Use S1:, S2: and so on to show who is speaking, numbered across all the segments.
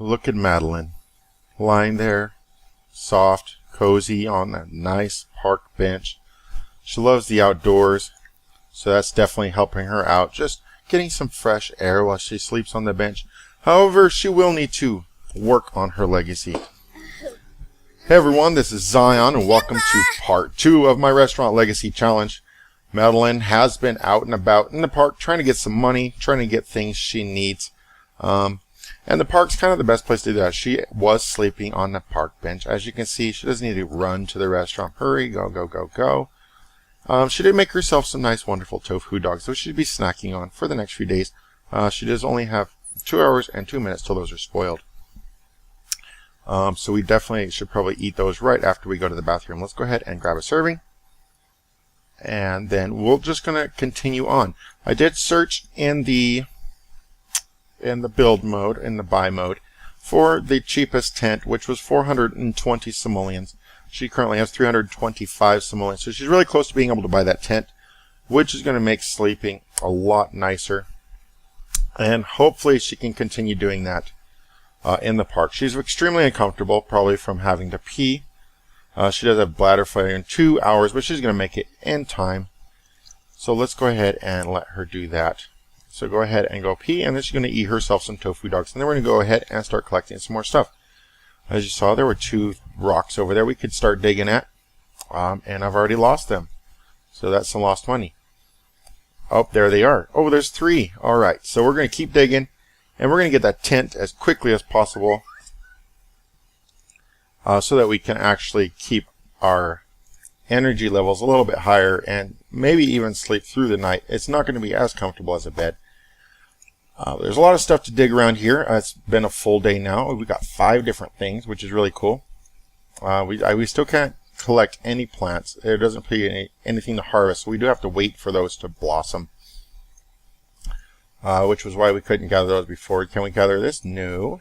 S1: Look at Madeline, lying there, soft, cozy on that nice park bench. She loves the outdoors, so that's definitely helping her out, just getting some fresh air while she sleeps on the bench. However, she will need to work on her legacy. Hey everyone, this is Zion, and welcome to part 2 of my Restaurant Legacy Challenge. Madeline has been out and about in the park trying to get some money, trying to get things she needs. And the park's kind of the best place to do that. She was sleeping on the park bench. As you can see, she doesn't need to run to the restaurant. Hurry, go, go, go, go. She did make herself some nice, wonderful tofu dogs, which she'd be snacking on for the next few days. She does only have 2 hours and 2 minutes till those are spoiled. So we definitely should probably eat those right after we go to the bathroom. Let's go ahead and grab a serving. And then we're just going to continue on. I did search in the build mode, in the buy mode, for the cheapest tent, which was 420 simoleons. She currently has 325 simoleons, so she's really close to being able to buy that tent, which is going to make sleeping a lot nicer. And hopefully she can continue doing that in the park. She's extremely uncomfortable, probably from having to pee. She does have bladder failure in 2 hours, but she's going to make it in time. So let's go ahead and let her do that. So go ahead and go pee, and then she's going to eat herself some tofu dogs. And then we're going to go ahead and start collecting some more stuff. As you saw, there were 2 rocks over there we could start digging at. And I've already lost them. So that's some lost money. Oh, there they are. Oh, there's 3. Alright, so we're going to keep digging. And we're going to get that tent as quickly as possible. So that we can actually keep our energy levels a little bit higher. And maybe even sleep through the night. It's not going to be as comfortable as a bed. There's a lot of stuff to dig around here. It's been a full day now. We've got 5 different things, which is really cool. We still can't collect any plants. There doesn't be anything to harvest, so we do have to wait for those to blossom. Which was why we couldn't gather those before. Can we gather this? No.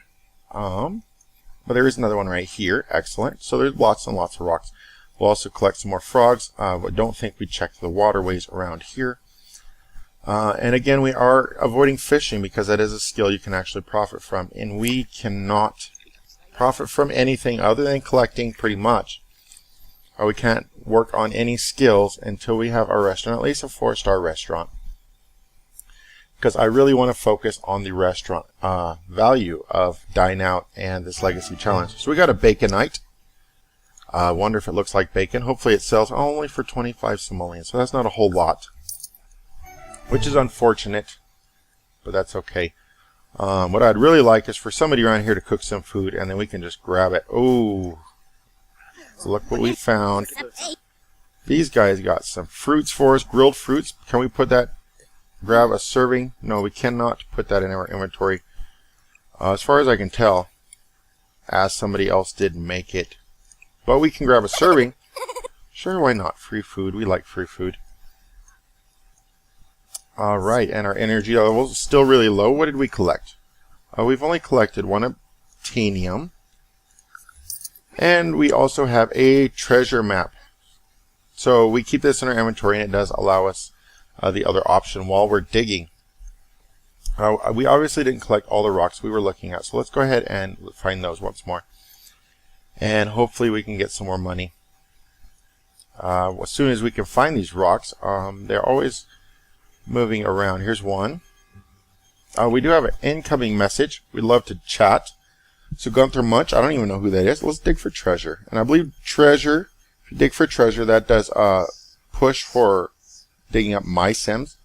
S1: But there is another one right here. Excellent. So there's lots and lots of rocks. We'll also collect some more frogs. But don't think we checked the waterways around here. And again, we are avoiding fishing because that is a skill you can actually profit from. And we cannot profit from anything other than collecting pretty much. We can't work on any skills until we have our restaurant, at least a 4-star restaurant. Because I really want to focus on the restaurant value of Dine Out and this Legacy Challenge. So we got a Baconite. Wonder if it looks like bacon. Hopefully it sells only for 25 simoleons. So that's not a whole lot. Which is unfortunate, but that's okay. What I'd really like is for somebody around here to cook some food, and then we can just grab it. Oh, so look what we found. These guys got some fruits for us, grilled fruits. Can we put that, grab a serving? No, we cannot put that in our inventory. As far as I can tell, as somebody else did make it. But we can grab a serving. Sure, why not? Free food. We like free food. Alright, and our energy levels are still really low. What did we collect? We've only collected 1 obtainium. And we also have a treasure map. So we keep this in our inventory, and it does allow us the other option while we're digging. We obviously didn't collect all the rocks we were looking at, so let's go ahead and find those once more. And hopefully we can get some more money. As soon as we can find these rocks, they're always moving around. Here's one. We do have an incoming message. We'd love to chat. So Gunther Munch, I don't even know who that is. Let's dig for treasure. And I believe treasure, if you dig for treasure, that does push for digging up my sims,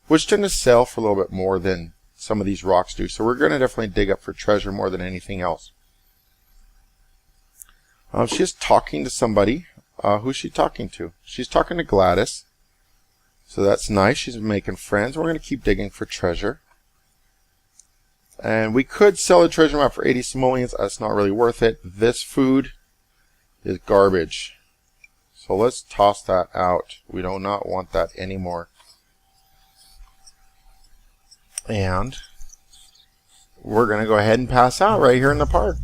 S1: which tend to sell for a little bit more than some of these rocks do. So we're going to definitely dig up for treasure more than anything else. She's talking to somebody. Who's she talking to? She's talking to Gladys. So that's nice. She's making friends. We're going to keep digging for treasure. And we could sell a treasure map for 80 simoleons. That's not really worth it. This food is garbage. So let's toss that out. We do not want that anymore. And we're going to go ahead and pass out right here in the park.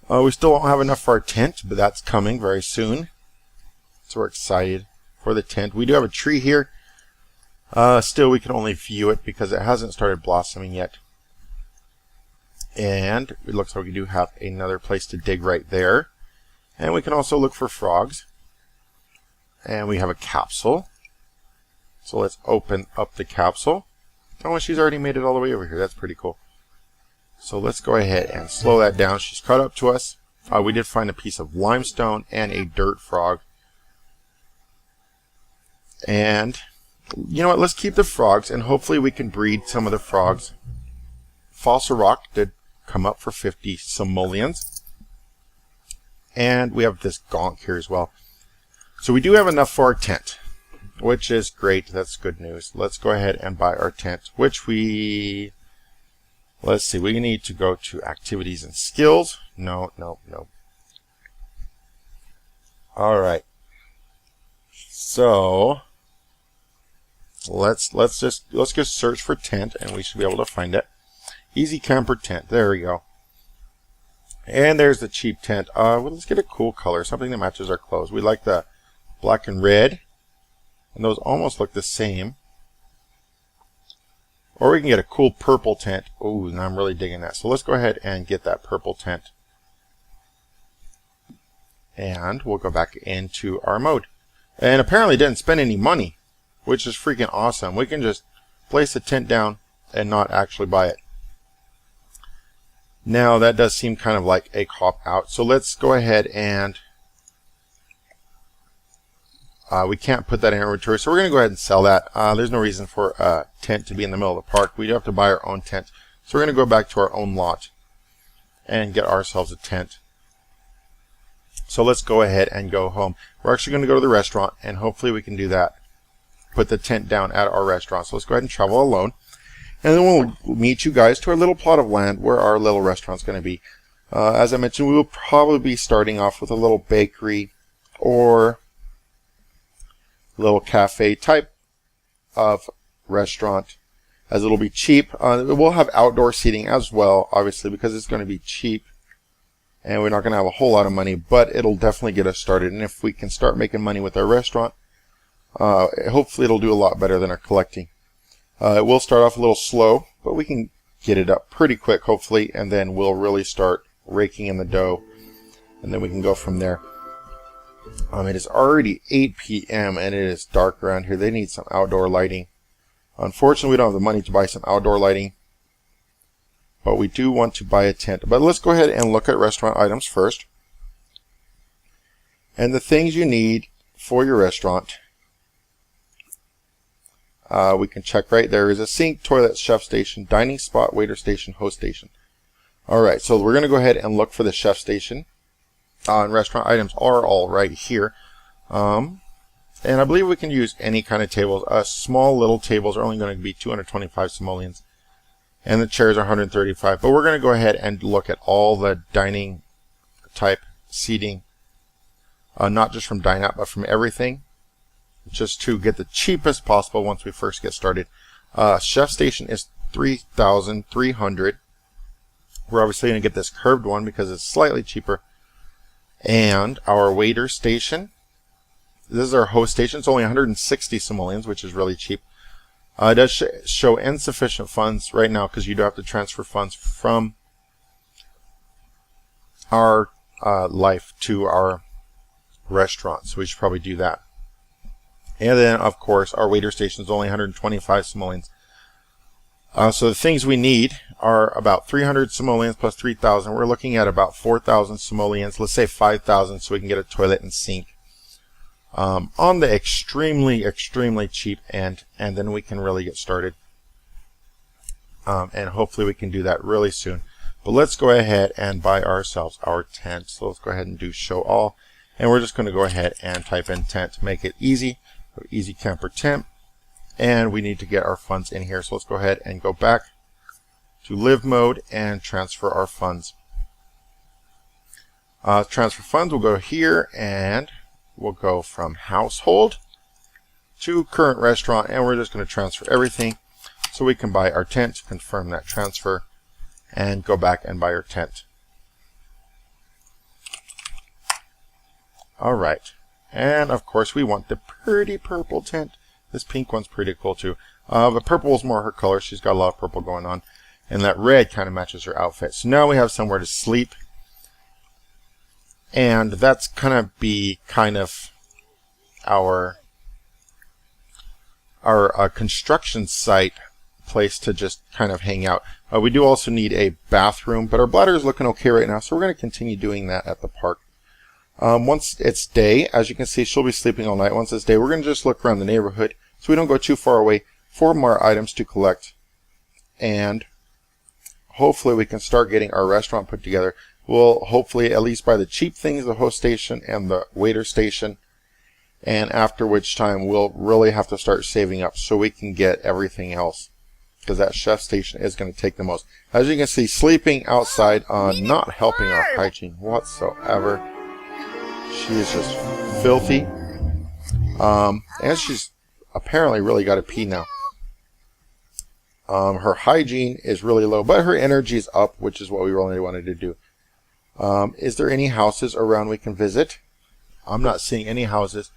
S1: We still don't have enough for our tent, but that's coming very soon. So we're excited for the tent. We do have a tree here. Still, we can only view it because it hasn't started blossoming yet. And it looks like we do have another place to dig right there. And we can also look for frogs. And we have a capsule. So let's open up the capsule. Oh, she's already made it all the way over here. That's pretty cool. So let's go ahead and slow that down. She's caught up to us. We did find a piece of limestone and a dirt frog. And you know what? Let's keep the frogs, and hopefully we can breed some of the frogs. Fossil rock did come up for 50 simoleons. And we have this gonk here as well. So we do have enough for our tent, which is great. That's good news. Let's go ahead and buy our tent, which let's see, we need to go to activities and skills. No. Alright. So let's just search for tent, and we should be able to find it. Easy camper tent. There we go. And there's the cheap tent. Well, let's get a cool color, something that matches our clothes. We like the black and red, and those almost look the same. Or we can get a cool purple tent. Ooh, and I'm really digging that. So let's go ahead and get that purple tent. And we'll go back into our mode. And apparently didn't spend any money, which is freaking awesome. We can just place the tent down and not actually buy it. Now that does seem kind of like a cop out. So let's go ahead and we can't put that in inventory, so we're going to go ahead and sell that. There's no reason for a tent to be in the middle of the park. We do have to buy our own tent. So we're going to go back to our own lot and get ourselves a tent. So let's go ahead and go home. We're actually going to go to the restaurant, and hopefully we can do that. Put the tent down at our restaurant. So let's go ahead and travel alone. And then we'll meet you guys to our little plot of land where our little restaurant's going to be. As I mentioned, we will probably be starting off with a little bakery or little cafe type of restaurant, as it'll be cheap. We'll have outdoor seating as well, obviously, because it's going to be cheap and we're not going to have a whole lot of money, but it'll definitely get us started. And if we can start making money with our restaurant, hopefully it'll do a lot better than our collecting. It will start off a little slow, but we can get it up pretty quick, hopefully, and then we'll really start raking in the dough, and then we can go from there. It is already 8 p.m. and it is dark around here. They need some outdoor lighting. Unfortunately, we don't have the money to buy some outdoor lighting, but we do want to buy a tent. But let's go ahead and look at restaurant items first. And the things you need for your restaurant, we can check right there. Is a sink, toilet, chef station, dining spot, waiter station, host station. Alright, so we're going to go ahead and look for the chef station. And restaurant items are all right here. And I believe we can use any kind of tables. Small little tables are only going to be 225 simoleons. And the chairs are 135. But we're going to go ahead and look at all the dining type seating. Not just from Dine Out, but from everything. Just to get the cheapest possible once we first get started. Chef station is 3,300. We're obviously going to get this curved one because it's slightly cheaper. And our waiter station, this is our host station. It's only 160 simoleons, which is really cheap. It does show insufficient funds right now because you do have to transfer funds from our life to our restaurant. So we should probably do that. And then, of course, our waiter station is only 125 simoleons. So the things we need are about 300 simoleons plus 3,000. We're looking at about 4,000 simoleons. Let's say 5,000 so we can get a toilet and sink. On the extremely, extremely cheap end. And then we can really get started. And hopefully we can do that really soon. But let's go ahead and buy ourselves our tent. So let's go ahead and do show all. And we're just going to go ahead and type in tent to make it easy. Easy camper tent. And we need to get our funds in here. So let's go ahead and go back to live mode and transfer our funds. Transfer funds, we'll go here and we'll go from household to current restaurant. And we're just going to transfer everything so we can buy our tent, confirm that transfer, and go back and buy our tent. Alright. And of course we want the pretty purple tent. This pink one's pretty cool too. But purple is more her color. She's got a lot of purple going on. And that red kind of matches her outfit. So now we have somewhere to sleep. And that's gonna be kind of our construction site place to just kind of hang out. We do also need a bathroom, but our bladder is looking okay right now, so we're going to continue doing that at the park. Once it's day, as you can see, she'll be sleeping all night. Once it's day, we're going to just look around the neighborhood so we don't go too far away for more items to collect. And hopefully we can start getting our restaurant put together. We'll hopefully at least buy the cheap things, the host station and the waiter station. And after which time we'll really have to start saving up so we can get everything else. Because that chef station is going to take the most. As you can see, sleeping outside, not helping our hygiene whatsoever. She is just filthy. And she's apparently really got to pee now. Her hygiene is really low, but her energy is up, which is what we really wanted to do. Is there any houses around we can visit? I'm not seeing any houses.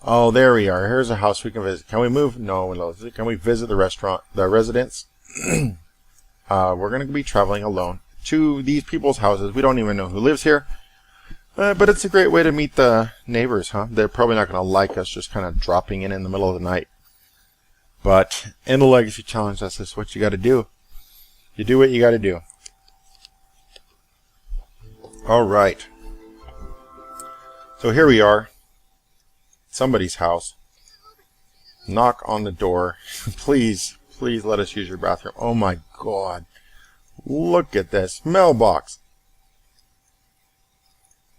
S1: Oh, there we are. Here's a house we can visit. Can we move? No. Can we visit the restaurant, the residence? We're going to be traveling alone to these people's houses. We don't even know who lives here. But it's a great way to meet the neighbors, huh? They're probably not going to like us just kind of dropping in the middle of the night. But in the Legacy Challenge, that's just what you got to do. You do what you got to do. All right. So here we are. Somebody's house. Knock on the door. Please let us use your bathroom. Oh my God. Look at this mailbox.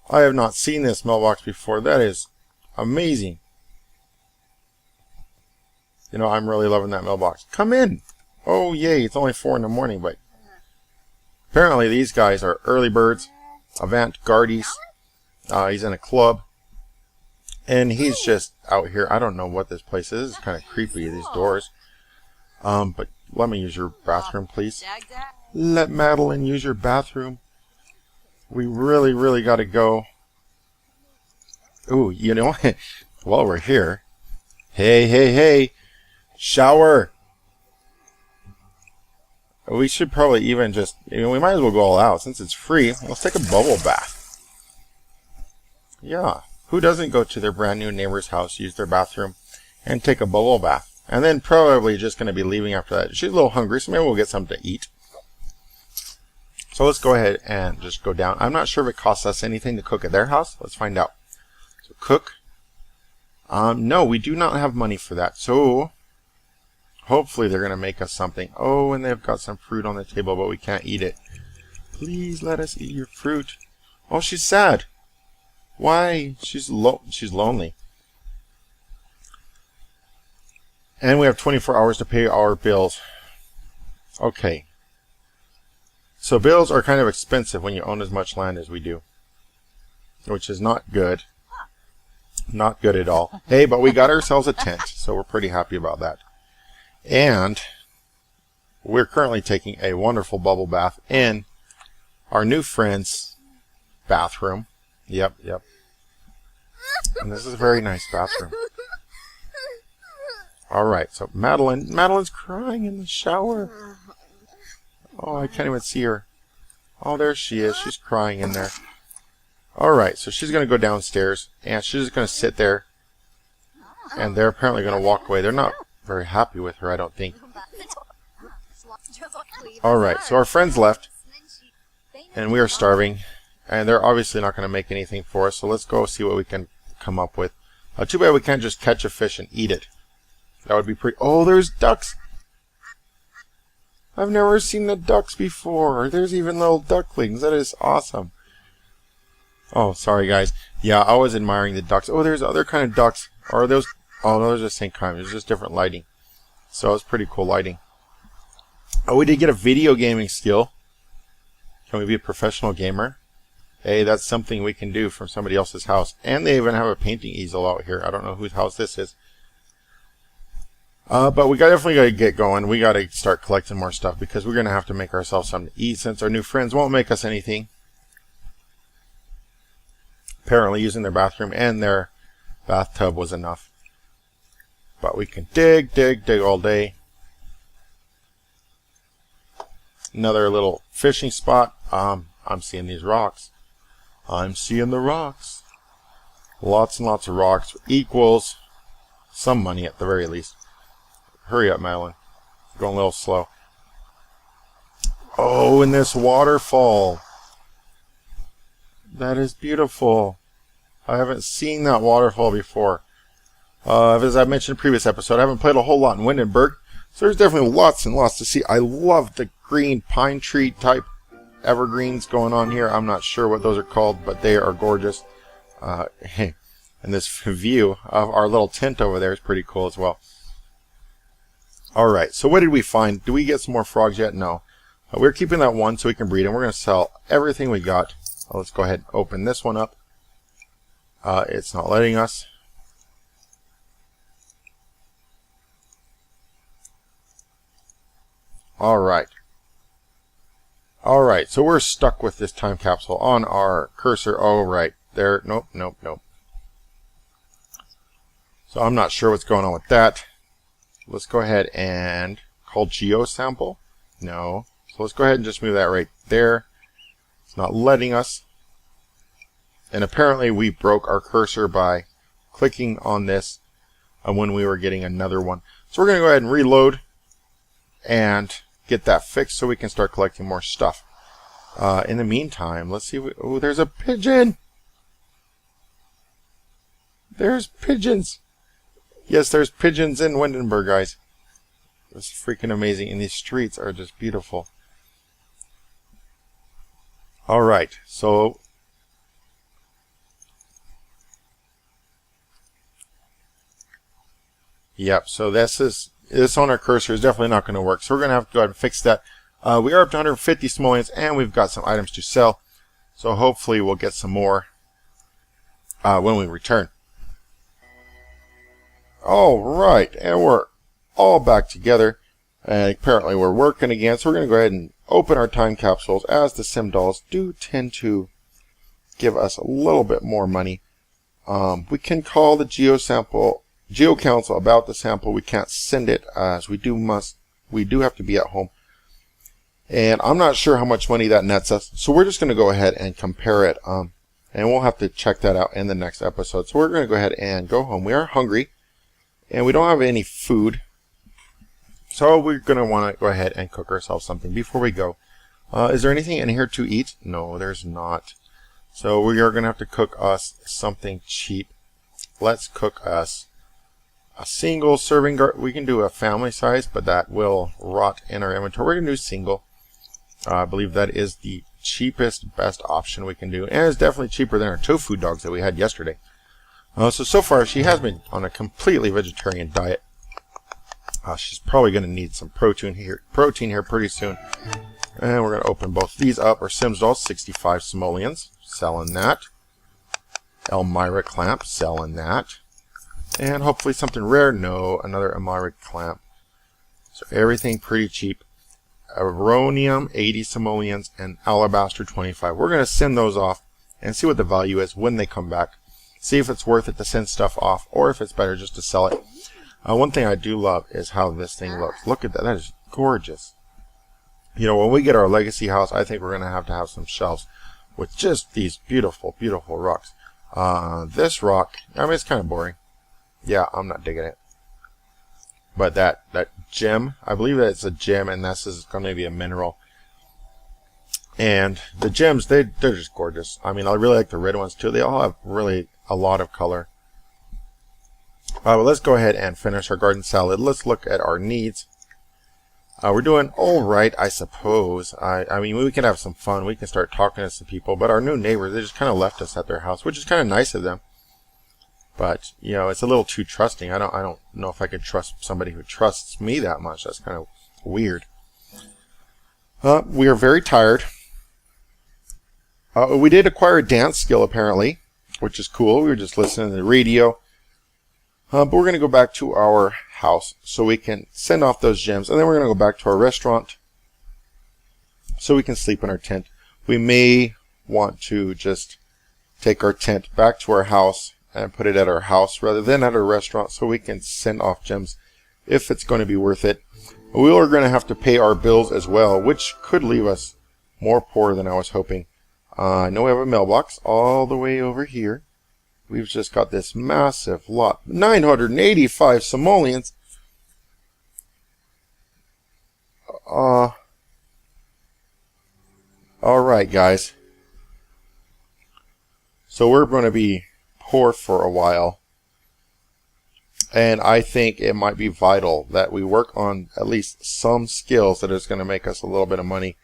S1: I have not seen this mailbox before. That is amazing. You know, I'm really loving that mailbox. Come in. Oh yay, it's only 4 in the morning, but apparently these guys are early birds. Avant-gardies. He's in a club. And he's just out here. I don't know what this place is. It's kind of creepy, these doors. But let me use your bathroom, please. Let Madeline use your bathroom. We really got to go. Ooh, you know, while we're here. Hey. Shower. We should probably even just, we might as well go all out. Since it's free, let's take a bubble bath. Yeah. Who doesn't go to their brand new neighbor's house, use their bathroom, and take a bubble bath? And then probably just going to be leaving after that. She's a little hungry, so maybe we'll get something to eat. So let's go ahead and just go down. I'm not sure if it costs us anything to cook at their house. Let's find out. So cook. No, we do not have money for that. So hopefully they're going to make us something. Oh, and they've got some fruit on the table, but we can't eat it. Please let us eat your fruit. Oh, she's sad. Why? She's lonely. And we have 24 hours to pay our bills. Okay. So bills are kind of expensive when you own as much land as we do. Which is not good. Not good at all. Hey, but we got ourselves a tent, so we're pretty happy about that. And we're currently taking a wonderful bubble bath in our new friend's bathroom. Yep. And this is a very nice bathroom. Alright, so Madeline's crying in the shower. Oh, I can't even see her. Oh, there she is. She's crying in there. Alright, so she's going to go downstairs, and she's just going to sit there. And they're apparently going to walk away. They're not very happy with her, I don't think. Alright, so our friends left. And we are starving. And they're obviously not going to make anything for us, so let's go see what we can come up with. Too bad we can't just catch a fish and eat it. That would be pretty... Oh, there's ducks! I've never seen the ducks before. There's even little ducklings. That is awesome. Oh, sorry guys. Yeah, I was admiring the ducks. Oh, there's other kind of ducks. Or are those... Oh, no, those are the same kind. There's just different lighting. So it's pretty cool lighting. Oh, we did get a video gaming skill. Can we be a professional gamer? Hey, that's something we can do from somebody else's house. And they even have a painting easel out here. I don't know whose house this is. But we definitely got to get going. We got to start collecting more stuff because we're going to have to make ourselves something to eat since our new friends won't make us anything. Apparently using their bathroom and their bathtub was enough. But we can dig all day. Another little fishing spot. I'm seeing these rocks. I'm seeing the rocks. Lots and lots of rocks equals some money at the very least. Hurry up, Madeline. Going a little slow. Oh, and this waterfall. That is beautiful. I haven't seen that waterfall before. As I mentioned in the previous episode, I haven't played a whole lot in Windenburg, so there's definitely lots and lots to see. I love the green pine tree type evergreens going on here. I'm not sure what those are called, but they are gorgeous. And this view of our little tent over there is pretty cool as well. Alright, so what did we find? Do we get some more frogs yet? No. We're keeping that one so we can breed, and we're going to sell everything we got. Let's go ahead and open this one up. It's not letting us. Alright. Alright, so we're stuck with this time capsule on our cursor. Oh, right. There. Nope, nope, nope. So I'm not sure what's going on with that. Let's go ahead and call GeoSample. No. So let's go ahead and just move that right there. It's not letting us. And apparently we broke our cursor by clicking on this when we were getting another one. So we're going to go ahead and reload and get that fixed so we can start collecting more stuff. In the meantime, let's see. Oh, there's a pigeon. There's pigeons. Yes, there's pigeons in Windenburg, guys. It's freaking amazing. And these streets are just beautiful. Alright, so yep, so this on our cursor is definitely not going to work. So we're going to have to go ahead and fix that. We are up to 150 simoleons, and we've got some items to sell. So hopefully we'll get some more when we return. Alright, and we're all back together. And apparently we're working again, so we're going to go ahead and open our time capsules, as the sim dolls do tend to give us a little bit more money. We can call the Geo Council about the sample. We can't send it, as we do have to be at home. And I'm not sure how much money that nets us, so we're just going to go ahead and compare it. And we'll have to check that out in the next episode. So we're going to go ahead and go home. We are hungry, and we don't have any food. So we're going to want to go ahead and cook ourselves something before we go. Is there anything in here to eat? No, there's not. So we are going to have to cook us something cheap. Let's cook us a single serving. We can do a family size, but that will rot in our inventory. We're going to do single. I believe that is the cheapest, best option we can do. And it's definitely cheaper than our tofu dogs that we had yesterday. So far, she has been on a completely vegetarian diet. She's probably going to need some protein here pretty soon. And we're going to open both these up. Our Sims doll, 65 simoleons. Selling that. Elmira clamp. Selling that. And hopefully something rare. No, another Elmira clamp. So everything pretty cheap. Aronium, 80 simoleons. And Alabaster, 25. We're going to send those off and see what the value is when they come back. See if it's worth it to send stuff off, or if it's better just to sell it. One thing I do love is how this thing looks. Look at that. That is gorgeous. You know, when we get our legacy house, I think we're going to have some shelves with just these beautiful, beautiful rocks. This rock, I mean, it's kind of boring. Yeah, I'm not digging it. But that gem, I believe that it's a gem, and this is going to be a mineral. And the gems, they're just gorgeous. I mean, I really like the red ones too. They all have really a lot of color. Well, let's go ahead and finish our garden salad. Let's look at our needs. We're doing all right, I suppose. I mean, we can have some fun. We can start talking to some people. But our new neighbors, they just kind of left us at their house, which is kind of nice of them. But, you know, it's a little too trusting. I don't know if I could trust somebody who trusts me that much. That's kind of weird. We are very tired. We did acquire a dance skill, apparently, which is cool. We were just listening to the radio. But we're going to go back to our house so we can send off those gems. And then we're going to go back to our restaurant so we can sleep in our tent. We may want to just take our tent back to our house and put it at our house rather than at our restaurant so we can send off gems if it's going to be worth it. We are going to have to pay our bills as well, which could leave us more poor than I was hoping. I know we have a mailbox all the way over here. We've just got this massive lot. 985 simoleons. Alright, guys. So we're going to be poor for a while. And I think it might be vital that we work on at least some skills that is going to make us a little bit of money.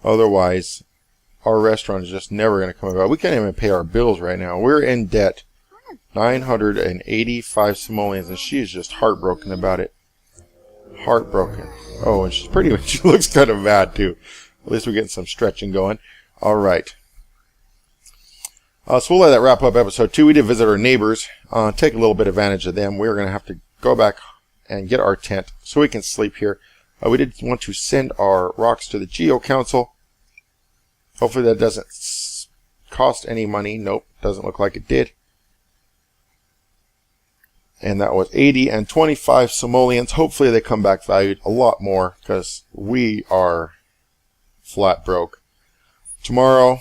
S1: Otherwise, our restaurant is just never going to come about. We can't even pay our bills right now. We're in debt. 985 simoleons, and she is just heartbroken about it. Heartbroken. Oh, and she's pretty. She looks kind of mad, too. At least we're getting some stretching going. All right. So we'll let that wrap up episode 2. We did visit our neighbors, take a little bit advantage of them. We're going to have to go back and get our tent so we can sleep here. We did want to send our rocks to the Geo Council. Hopefully that doesn't cost any money. Nope, doesn't look like it did. And that was 80 and 25 simoleons. Hopefully they come back valued a lot more because we are flat broke. Tomorrow,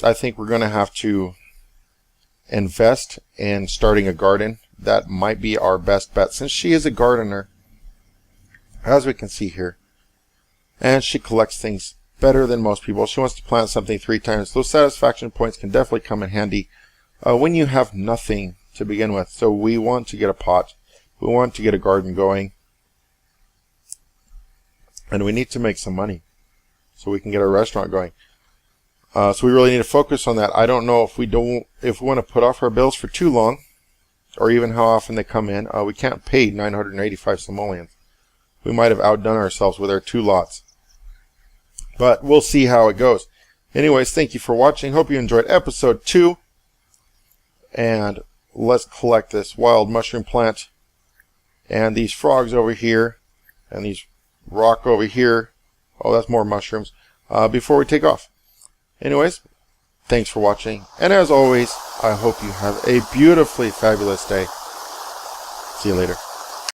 S1: I think we're going to have to invest in starting a garden. That might be our best bet since she is a gardener, as we can see here, and she collects things better than most people. She wants to plant something 3 times. Those satisfaction points can definitely come in handy when you have nothing to begin with. So we want to get a pot, we want to get a garden going, and we need to make some money so we can get our restaurant going. So we really need to focus on that. I don't know if we want to put off our bills for too long, or even how often they come in. We can't pay 985 simoleons. We might have outdone ourselves with our 2 lots. But we'll see how it goes. Anyways, thank you for watching. Hope you enjoyed episode 2. And let's collect this wild mushroom plant. And these frogs over here. And these rock over here. Oh, that's more mushrooms. Before we take off. Anyways, thanks for watching. And as always, I hope you have a beautifully fabulous day. See you later.